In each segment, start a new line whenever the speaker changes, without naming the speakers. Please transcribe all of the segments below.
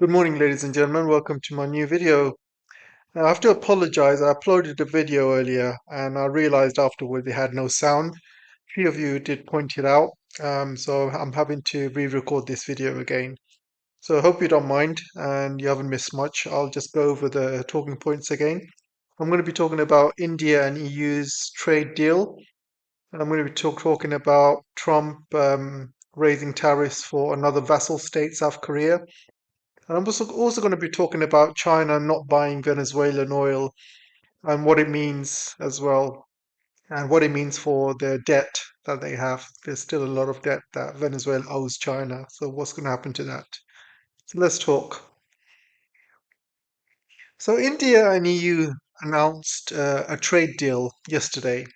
Good morning, ladies and gentlemen. Welcome to my new video. I have to apologize. I uploaded a video earlier and I realized afterward it had no sound. A few of you did point it out, so I'm having to re-record this video again. So I hope you don't mind and you haven't missed much. I'll just go over the talking points again. I'm going to be talking about India and EU's trade deal. And I'm going to be talking about Trump raising tariffs for another vassal state, South Korea. And I'm also going to be talking about China not buying Venezuelan oil and what it means as well, and what it means for the debt that they have. There's still a lot of debt that Venezuela owes China. So what's going to happen to that? So let's talk. So India and EU announced a trade deal yesterday.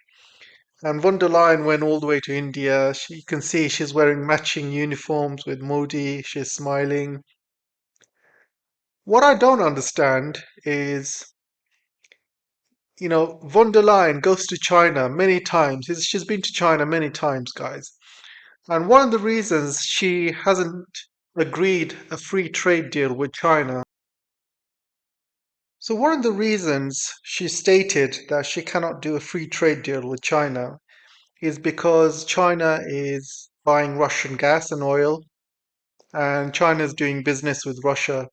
And von der Leyen went all the way to India. You can see she's wearing matching uniforms with Modi. She's smiling. What I don't understand is von der Leyen goes to China many times. She's been to China many times, guys. And one of the reasons she hasn't agreed a free trade deal with China. So one of the reasons she stated that she cannot do a free trade deal with China is because China is buying Russian gas and oil, and China is doing business with Russia.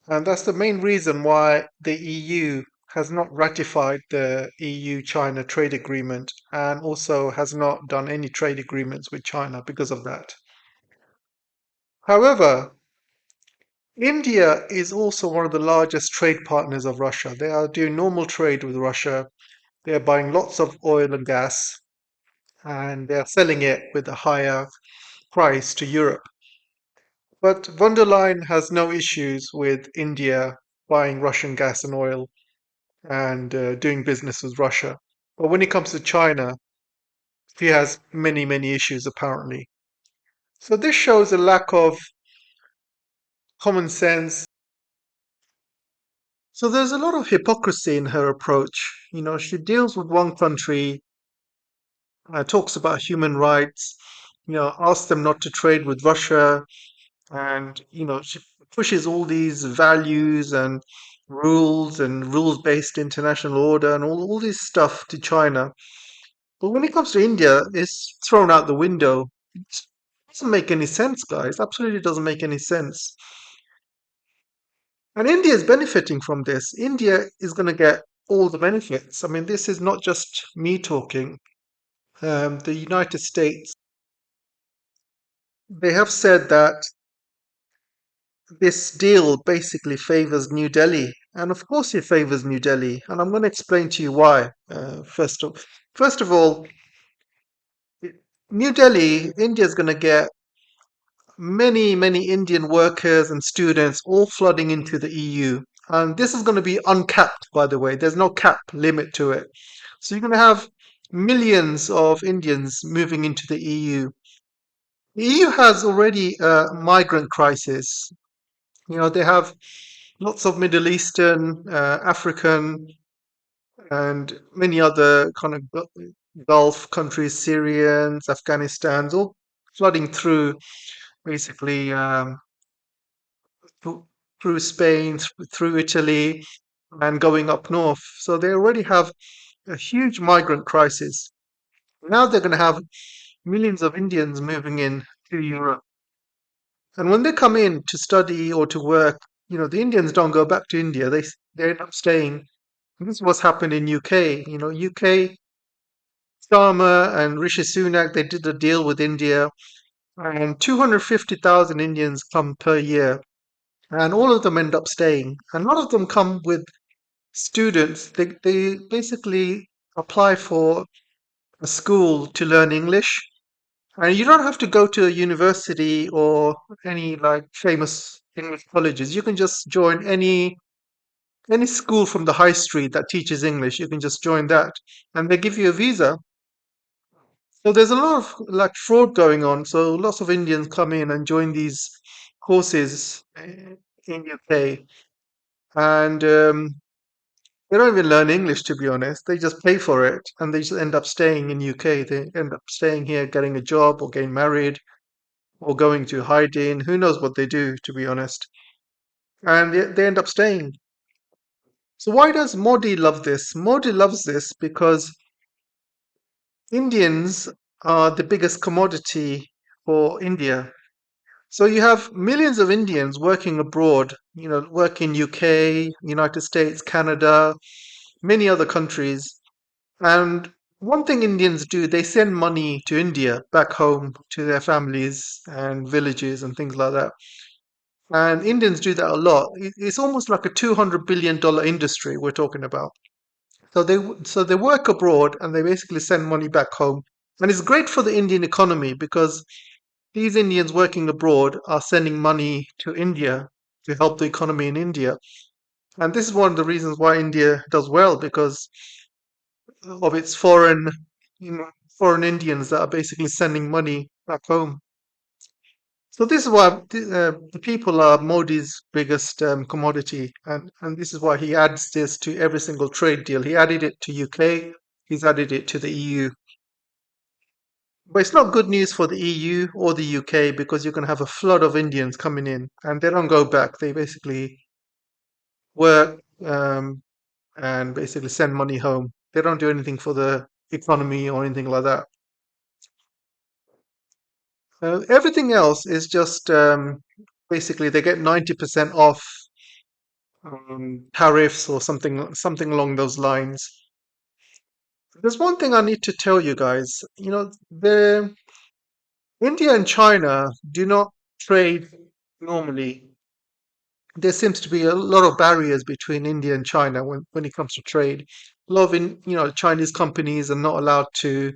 And that's the main reason why the EU has not ratified the EU-China trade agreement and also has not done any trade agreements with China because of that. However, India is also one of the largest trade partners of Russia. They are doing normal trade with Russia. They are buying lots of oil and gas and they are selling it with a higher price to Europe. But von der Leyen has no issues with India buying Russian gas and oil and doing business with Russia. But when it comes to China, he has many, many issues apparently. So this shows a lack of common sense. So there's a lot of hypocrisy in her approach. She deals with one country, talks about human rights, asks them not to trade with Russia, and she pushes all these values and rules-based international order and all this stuff to China. But when it comes to India, it's thrown out the window. It doesn't make any sense, guys. Absolutely doesn't make any sense. And India is benefiting from this. India is going to get all the benefits. I mean, this is not just me talking. The United States, they have said that this deal basically favors New Delhi. And of course it favors New Delhi. And I'm going to explain to you why. First of all, New Delhi, India is going to get many, many Indian workers and students all flooding into the EU. And this is going to be uncapped, by the way. There's no cap limit to it. So you're going to have millions of Indians moving into the EU. The EU has already a migrant crisis. They have lots of Middle Eastern, African, and many other kind of Gulf countries, Syrians, Afghanistan's, all flooding through basically through through Spain, through Italy, and going up north. So they already have a huge migrant crisis. Now they're going to have millions of Indians moving in to Europe. And when they come in to study or to work, the Indians don't go back to India. They end up staying. This is what's happened in UK. UK, Starmer and Rishi Sunak, they did a deal with India, and 250,000 Indians come per year, and all of them end up staying. And a lot of them come with students. They basically apply for a school to learn English, and you don't have to go to a university or any like famous English colleges. You can just join any school from the high street that teaches English. You can just join that, and they give you a visa. So there's a lot of like fraud going on. So lots of Indians come in and join these courses in UK, and they don't even learn English, to be honest. They just pay for it, and they just end up staying in UK. They end up staying here, getting a job, or getting married, or going to hiding. Who knows what they do, to be honest. and they end up staying. So why does Modi love this? Modi loves this because Indians are the biggest commodity for India. So you have millions of Indians working abroad, work in UK, United States, Canada, many other countries. And one thing Indians do, they send money to India back home to their families and villages and things like that. And Indians do that a lot. It's almost like a $200 billion industry we're talking about. So they work abroad and they basically send money back home. And it's great for the Indian economy because these Indians working abroad are sending money to India to help the economy in India. And this is one of the reasons why India does well because of its foreign Indians that are basically sending money back home. So this is why the people are Modi's biggest commodity, and this is why he adds this to every single trade deal. He added it to UK, he's added it to the EU. But it's not good news for the EU or the UK because you're going to have a flood of Indians coming in, and they don't go back. They basically work and basically send money home. They don't do anything for the economy or anything like that. Everything else is just basically they get 90% off tariffs or something along those lines. There's one thing I need to tell you guys. The India and China do not trade normally. There seems to be a lot of barriers between India and China when it comes to trade. A lot of Chinese companies are not allowed to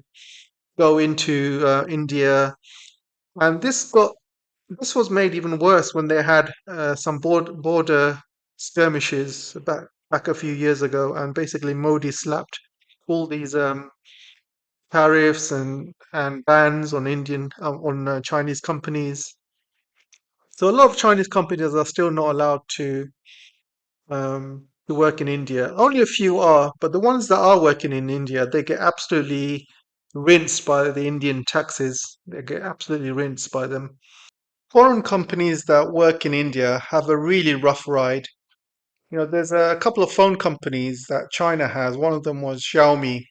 go into India, and this was made even worse when they had some border skirmishes back a few years ago, and basically Modi slapped all these tariffs and bans on Chinese companies. So a lot of Chinese companies are still not allowed to work in India. Only a few are, but the ones that are working in India, they get absolutely rinsed by the Indian taxes. They get absolutely rinsed by them. Foreign companies that work in India have a really rough ride. There's a couple of phone companies that China has. One of them was Xiaomi,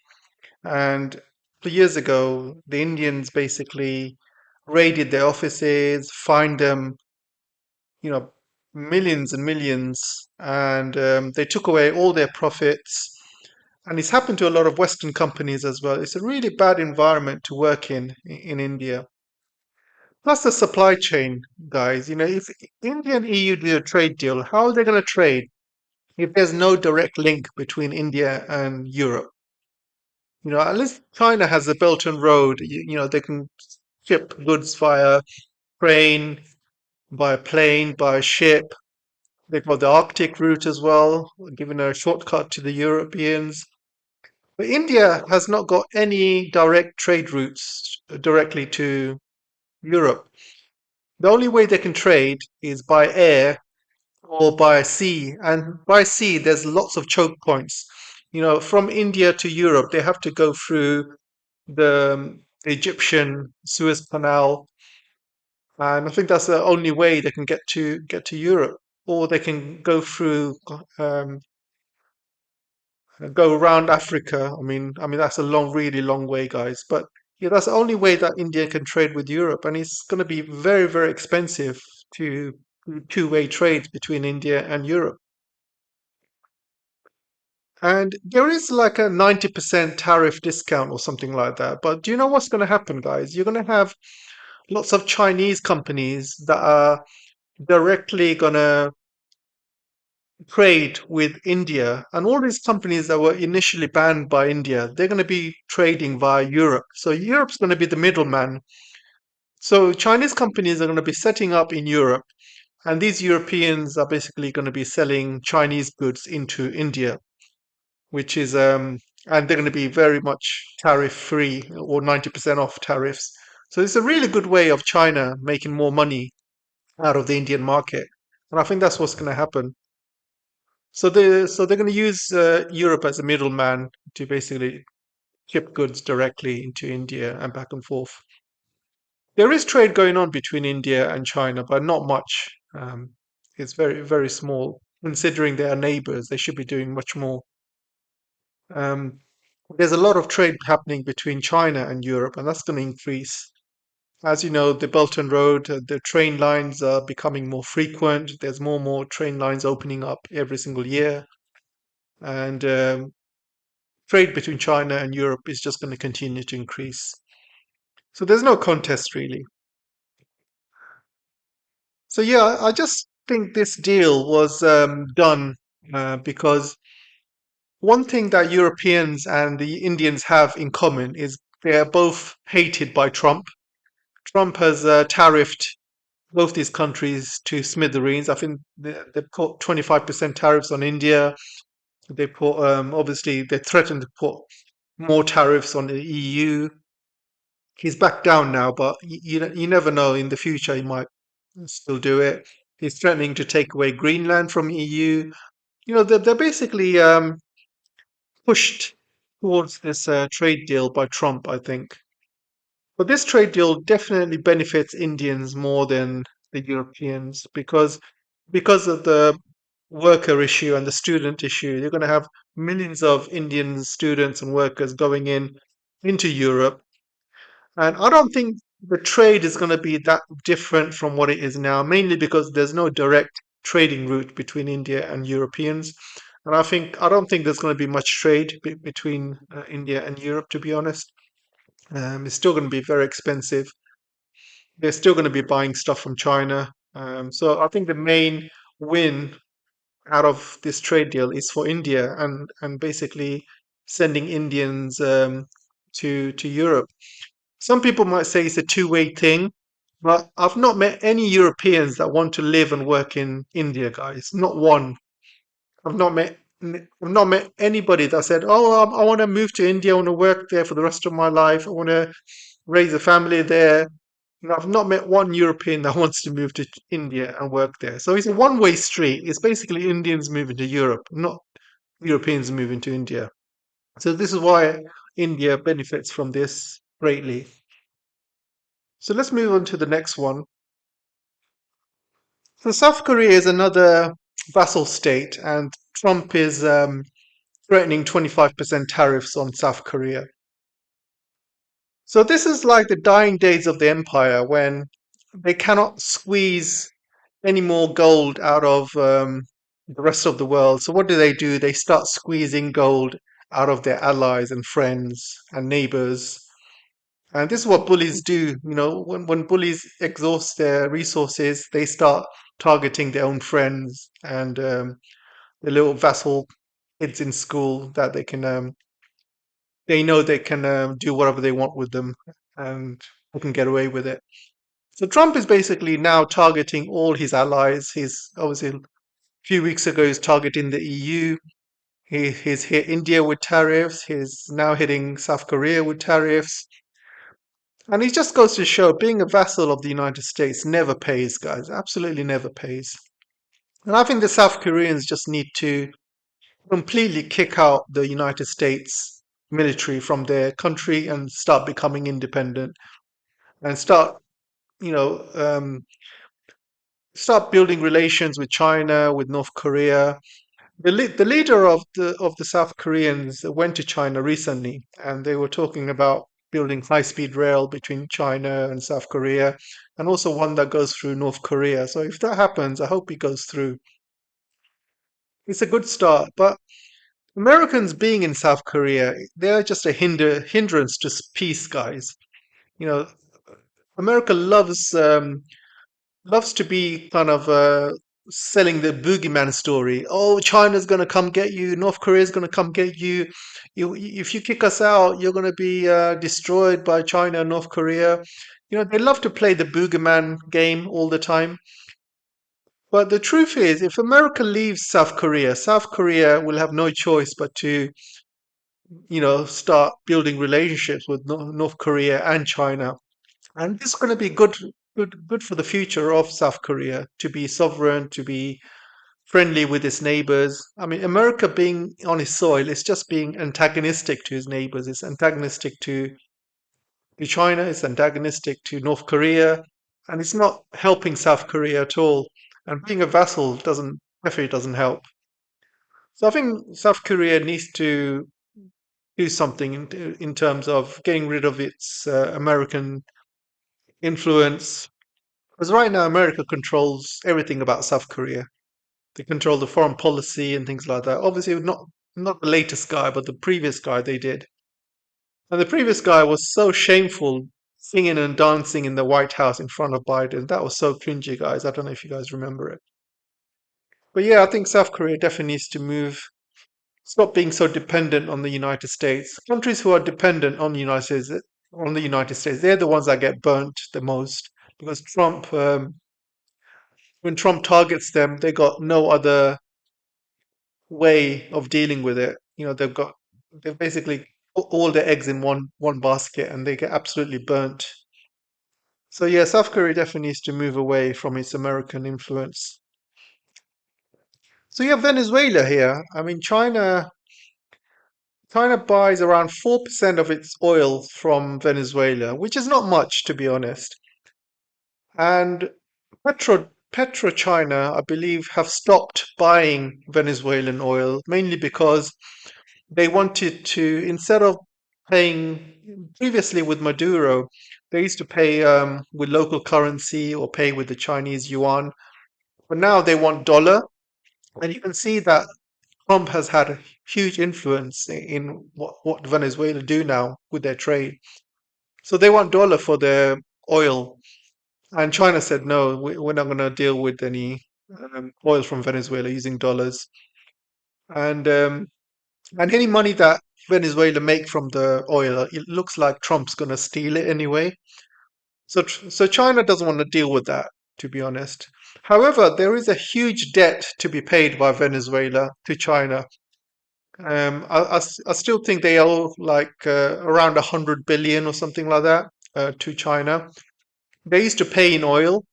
and 2 years ago, the Indians basically raided their offices, fined them, you know, millions and millions, and they took away all their profits. And it's happened to a lot of Western companies as well. It's a really bad environment to work in India. Plus the supply chain, guys. If India and EU do a trade deal, how are they going to trade if there's no direct link between India and Europe? At least China has the Belt and Road. They can ship goods via train, by plane, by ship. They've got the Arctic route as well, giving a shortcut to the Europeans. But India has not got any direct trade routes directly to Europe. The only way they can trade is by air or by sea. And by sea, there's lots of choke points. From India to Europe, they have to go through the Egyptian Suez Canal, and I think that's the only way they can get to Europe, or they can um, go around Africa. I mean that's a really long way, guys. But yeah, that's the only way that India can trade with Europe, and it's going to be very, very expensive to do two-way trades between India and Europe. And there is like a 90% tariff discount or something like that. But do you know what's going to happen, guys? You're going to have lots of Chinese companies that are directly going to trade with India. And all these companies that were initially banned by India, they're going to be trading via Europe. So Europe's going to be the middleman. So Chinese companies are going to be setting up in Europe. And these Europeans are basically going to be selling Chinese goods into India, which is and they're going to be very much tariff free or 90% off tariffs. So it's a really good way of China making more money out of the Indian market. And I think that's what's going to happen. So they're going to use Europe as a middleman to basically ship goods directly into India and back and forth. There is trade going on between India and China, but not much. It's very, very small. Considering they are neighbors, they should be doing much more. Um, there's a lot of trade happening between China and Europe, and that's going to increase. As you know, the Belt and Road, the train lines are becoming more frequent. There's more and more train lines opening up every single year, and trade between China and Europe is just going to continue to increase. So there's no contest really. So yeah, I just think this deal was done because one thing that Europeans and the Indians have in common is they're both hated by Trump. Trump has tariffed both these countries to smithereens. I think they put 25% tariffs on India. They put obviously they threatened to put more tariffs on the EU. He's back down now, but you never know. In the future, he might still do it. He's threatening to take away Greenland from EU. You know, they're basically pushed towards this trade deal by Trump, I think. But this trade deal definitely benefits Indians more than the Europeans because of the worker issue and the student issue. You're going to have millions of Indian students and workers going into Europe, and I don't think the trade is going to be that different from what it is now, mainly because there's no direct trading route between India and Europeans. And I don't think there's going to be much trade between India and Europe, to be honest. It's still going to be very expensive. They're still going to be buying stuff from China. So I think the main win out of this trade deal is for India and basically sending Indians to Europe. Some people might say it's a two-way thing, but I've not met any Europeans that want to live and work in India, guys. Not one. I've not met anybody that said, "Oh, I want to move to India. I want to work there for the rest of my life. I want to raise a family there." And I've not met one European that wants to move to India and work there. So it's a one-way street. It's basically Indians moving to Europe, not Europeans moving to India. So this is why India benefits from this greatly. So let's move on to the next one. So South Korea is another vassal state, and Trump is threatening 25% tariffs on South Korea. So this is like the dying days of the empire when they cannot squeeze any more gold out of the rest of the world. So what do? They start squeezing gold out of their allies and friends and neighbors. And this is what bullies do. You know, when bullies exhaust their resources, they start targeting their own friends and the little vassal kids in school that they know they can do whatever they want with them and they can get away with it. So Trump is basically now targeting all his allies. He's obviously a few weeks ago he's targeting the EU. He's hit India with tariffs. He's now hitting South Korea with tariffs. And it just goes to show being a vassal of the United States never pays, guys. Absolutely never pays. And I think the South Koreans just need to completely kick out the United States military from their country and start becoming independent and start, you know, start building relations with China, with North Korea. The leader of the South Koreans went to China recently, and they were talking about building high-speed rail between China and South Korea, and also one that goes through North Korea. So if that happens, I hope it goes through. It's a good start, but Americans being in South Korea, they're just a hindrance to peace, guys. You know, America loves to be kind of selling the boogeyman story. Oh, China's going to come get you. North Korea's going to come get you. If you kick us out, you're going to be destroyed by China and North Korea. You know, they love to play the boogeyman game all the time. But the truth is, if America leaves South Korea will have no choice but to, you know, start building relationships with North Korea and China. And this is going to be good for the future of South Korea to be sovereign, to be friendly with its neighbors. I mean, America being on his soil is just being antagonistic to his neighbors. It's antagonistic to China. It's antagonistic to North Korea, and it's not helping South Korea at all. and being a vassal doesn't definitely doesn't help. So I think South Korea needs to do something in terms of getting rid of its American influence. Because right now, America controls everything about South Korea. They control the foreign policy and things like that. Obviously, not the latest guy, but the previous guy they did. And the previous guy was so shameful, singing and dancing in the White House in front of Biden. That was so cringy, guys. I don't know if you guys remember it. But yeah, I think South Korea definitely needs to stop being so dependent on the United States. Countries who are dependent on the United States, they're the ones that get burnt the most because when Trump targets them, they got no other way of dealing with it. They've basically put all their eggs in one basket, and they get absolutely burnt. So yeah, South Korea definitely needs to move away from its American influence. So you have Venezuela here. I mean, China buys around 4% of its oil from Venezuela, which is not much, to be honest. And PetroChina, I believe, have stopped buying Venezuelan oil mainly because they wanted to, instead of paying previously with Maduro, they used to pay with local currency or pay with the Chinese yuan. But now they want dollar. And you can see that Trump has had a huge influence in what Venezuela do now with their trade. So they want dollar for their oil. And China said, no, we're not going to deal with any oil from Venezuela using dollars. And any money that Venezuela make from the oil, it looks like Trump's going to steal it anyway. So China doesn't want to deal with that, to be honest. However, there is a huge debt to be paid by Venezuela to China. I still think they owe like around 100 billion or something like that to China. They used to pay in oil.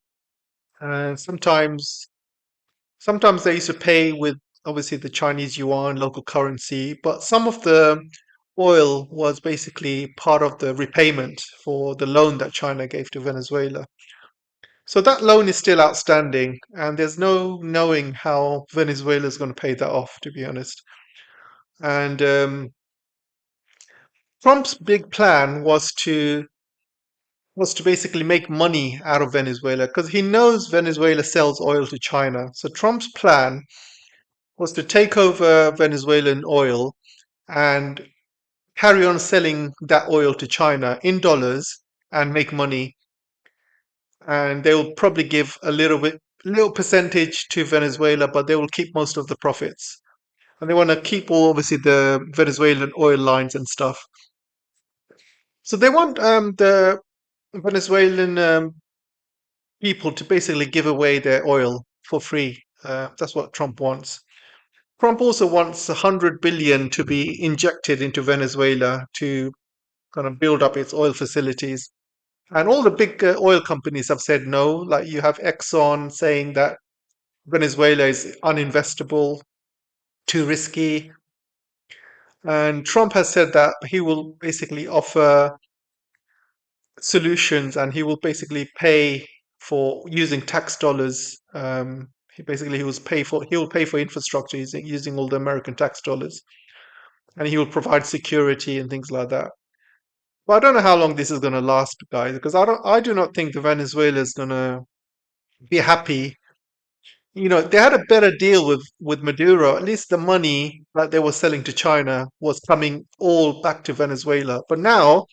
Sometimes they used to pay with obviously the Chinese yuan, local currency, but some of the oil was basically part of the repayment for the loan that China gave to Venezuela. So that loan is still outstanding, and there's no knowing how Venezuela is going to pay that off, to be honest. And Trump's big plan was to basically make money out of Venezuela because he knows Venezuela sells oil to China. So Trump's plan was to take over Venezuelan oil and carry on selling that oil to China in dollars and make money. And they will probably give little percentage to Venezuela, but they will keep most of the profits. And they want to keep all obviously the Venezuelan oil lines and stuff. So they want the Venezuelan people to basically give away their oil for free. That's what Trump wants. Trump also wants 100 billion to be injected into Venezuela to kind of build up its oil facilities. And all the big oil companies have said no. Like you have Exxon saying that Venezuela is uninvestable, too risky. And Trump has said that he will basically offer solutions and he will basically pay for using tax dollars. He will pay for infrastructure using all the American tax dollars, and he will provide security and things like that. But I don't know how long this is going to last, guys, because I do not think the Venezuela is going to be happy. They had a better deal with Maduro. At least the money that they were selling to China was coming all back to Venezuela. But now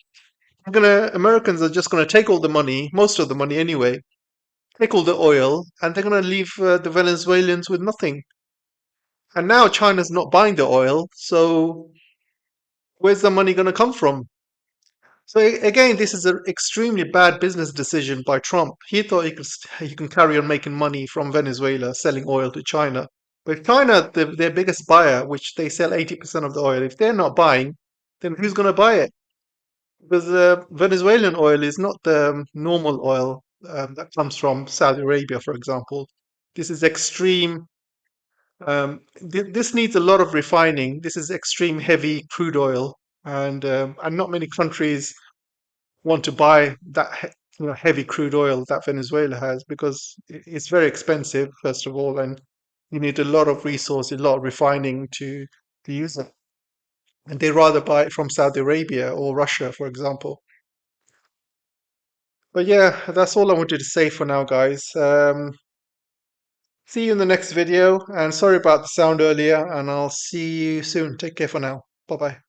Americans are just gonna take all the money, most of the money anyway, take all the oil, and they're gonna leave the Venezuelans with nothing. And now China's not buying the oil, so where's the money gonna come from? So again, this is an extremely bad business decision by Trump. He thought he can carry on making money from Venezuela, selling oil to China. But if China, their biggest buyer, which they sell 80% of the oil, if they're not buying, then who's going to buy it? Because Venezuelan oil is not the normal oil that comes from Saudi Arabia, for example. This is extreme. This needs a lot of refining. This is extreme heavy crude oil, and not many countries want to buy that heavy crude oil that Venezuela has because it's very expensive, first of all, and you need a lot of resources, a lot of refining to use it. And they rather buy it from Saudi Arabia or Russia, for example. But yeah, that's all I wanted to say for now, guys. See you in the next video, and sorry about the sound earlier, and I'll see you soon. Take care for now. Bye bye.